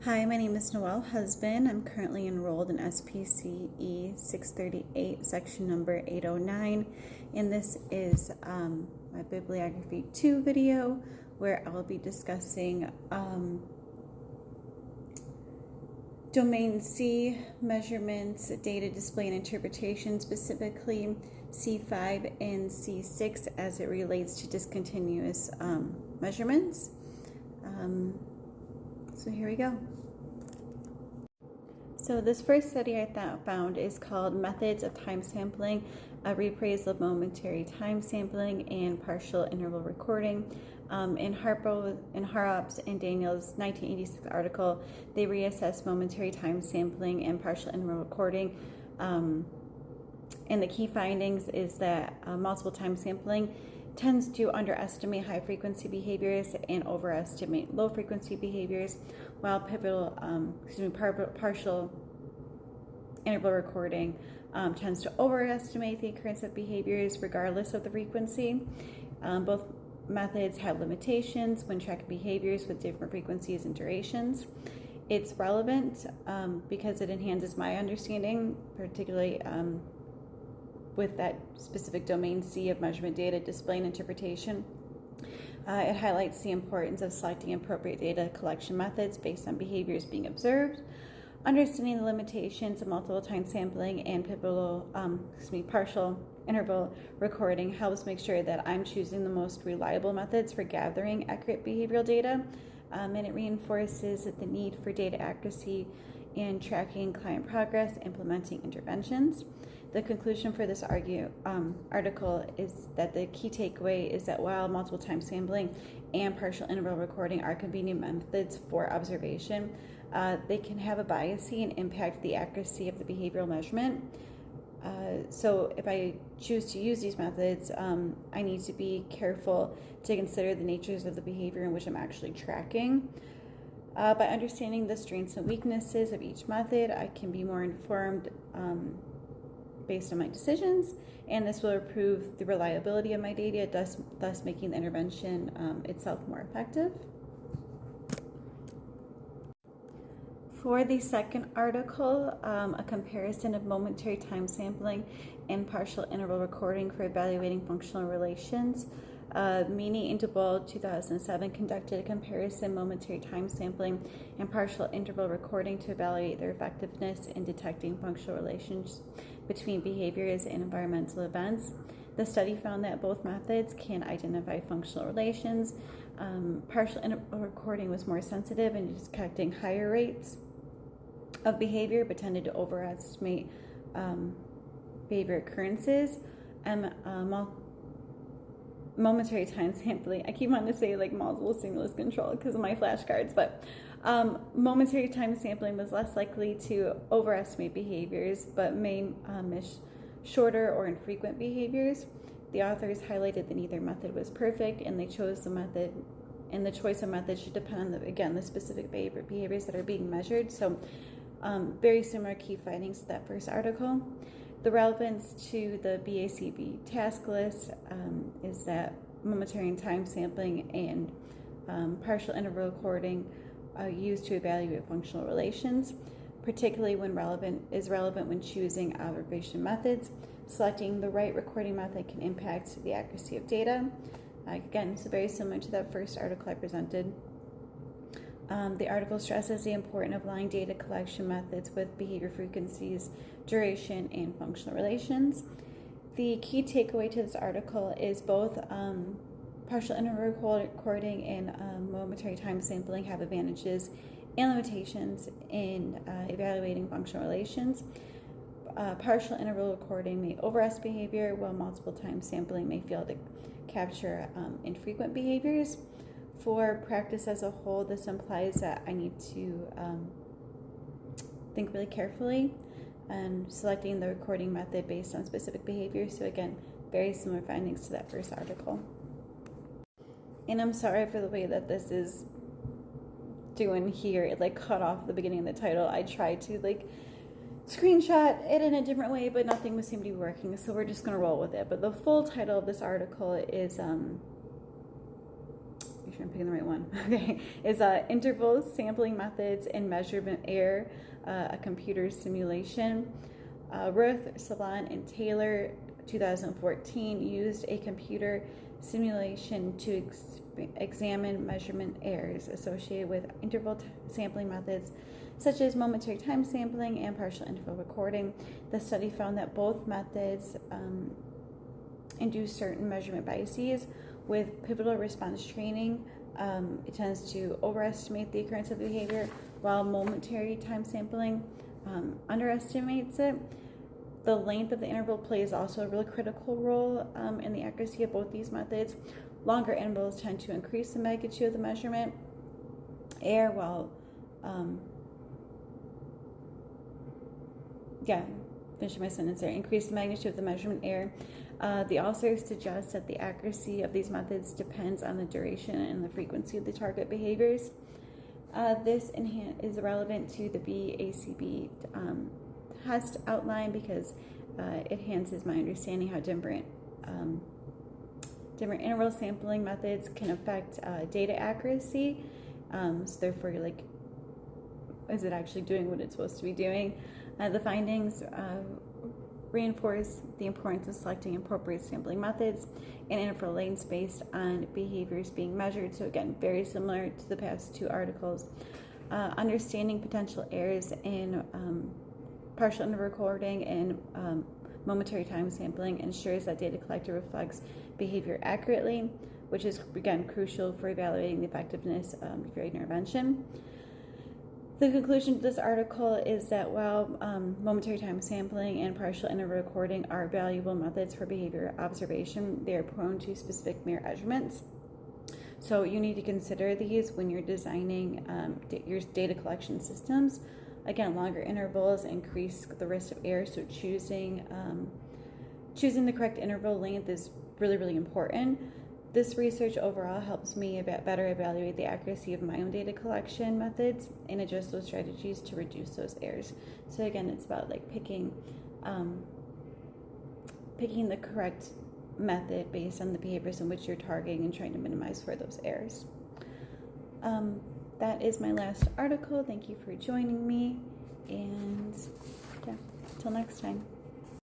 Hi, my name is Noelle Husband. I'm currently enrolled in SPCE 638, section number 809, and this is my Bibliography 2 video where I will be discussing Domain C measurements, data display and interpretation, specifically C5 and C6 as it relates to discontinuous measurements. So here we go. So this first study I found is called Methods of Time Sampling, a Reappraisal of Momentary Time Sampling and Partial Interval Recording. In Harrop's and Daniel's 1986 article, they reassessed momentary time sampling and partial interval recording. And the key findings is that multiple time sampling tends to underestimate high frequency behaviors and overestimate low frequency behaviors, while partial interval recording tends to overestimate the occurrence of behaviors regardless of the frequency. Both methods have limitations when tracking behaviors with different frequencies and durations. It's relevant because it enhances my understanding, particularly with that specific domain C of measurement data, display, and interpretation. It highlights the importance of selecting appropriate data collection methods based on behaviors being observed. Understanding the limitations of multiple time sampling and partial interval recording helps make sure that I'm choosing the most reliable methods for gathering accurate behavioral data, and it reinforces the need for data accuracy in tracking client progress, implementing interventions. The conclusion for this article is that the key takeaway is that while multiple time sampling and partial interval recording are convenient methods for observation, they can have a bias and impact the accuracy of the behavioral measurement. So if I choose to use these methods, I need to be careful to consider the natures of the behavior in which I'm actually tracking. By understanding the strengths and weaknesses of each method, I can be more informed based on my decisions, and this will improve the reliability of my data, thus making the intervention itself more effective. For the second article, a comparison of momentary time sampling and partial interval recording for evaluating functional relations. Meany and DeBold 2007 conducted a comparison momentary time sampling and partial interval recording to evaluate their effectiveness in detecting functional relations between behaviors and environmental events. The study found that both methods can identify functional relations. Partial interval recording was more sensitive in detecting higher rates of behavior, but tended to overestimate behavior occurrences. And momentary time sampling, I keep wanting to say like multiple stimulus control because of my flashcards, but momentary time sampling was less likely to overestimate behaviors, but may miss shorter or infrequent behaviors. The authors highlighted that neither method was perfect, and they chose the method, and the choice of method should depend on the specific behaviors that are being measured. So very similar key findings to that first article. The relevance to the BACB task list is that momentary time sampling and partial interval recording are used to evaluate functional relations, particularly when relevant when choosing observation methods. Selecting the right recording method can impact the accuracy of data. Again, it's very similar to that first article I presented. The article stresses the importance of aligning data collection methods with behavior frequencies, duration, and functional relations. The key takeaway to this article is both partial interval recording and momentary time sampling have advantages and limitations in evaluating functional relations. Partial interval recording may overestimate behavior, while multiple time sampling may fail to capture infrequent behaviors. For practice as a whole, this implies that I need to think really carefully and selecting the recording method based on specific behaviors. So again, very similar findings to that first article. And I'm sorry for the way that this is doing here. It cut off the beginning of the title. I tried to screenshot it in a different way, but nothing seemed to be working. So we're just gonna roll with it. But the full title of this article is sure I'm picking the right one. Okay, is interval sampling methods and measurement error, a computer simulation. Ruth, Salon, and Taylor, 2014, used a computer simulation to examine measurement errors associated with interval sampling methods such as momentary time sampling and partial interval recording. The study found that both methods induce certain measurement biases. With pivotal response training, it tends to overestimate the occurrence of behavior, while momentary time sampling underestimates it. The length of the interval plays also a really critical role in the accuracy of both these methods. Longer intervals tend to increase the magnitude of the measurement error, while finishing my sentence there. Increase the magnitude of the measurement error. The authors suggest that the accuracy of these methods depends on the duration and the frequency of the target behaviors. This is relevant to the BACB test outline because it enhances my understanding how different interval sampling methods can affect data accuracy. So therefore, you're like, is it actually doing what it's supposed to be doing? The findings reinforce the importance of selecting appropriate sampling methods and interval lengths based on behaviors being measured. So again, very similar to the past two articles. Understanding potential errors in partial interval recording and momentary time sampling ensures that data collected reflects behavior accurately, which is again crucial for evaluating the effectiveness of your intervention. The conclusion to this article is that while momentary time sampling and partial interval recording are valuable methods for behavior observation, they are prone to specific measurements. So you need to consider these when you're designing your data collection systems. Again, longer intervals increase the risk of error, so choosing the correct interval length is really, really important. This research overall helps me better evaluate the accuracy of my own data collection methods and adjust those strategies to reduce those errors. So again, it's about like picking the correct method based on the behaviors in which you're targeting and trying to minimize for those errors. That is my last article. Thank you for joining me, and yeah, until next time.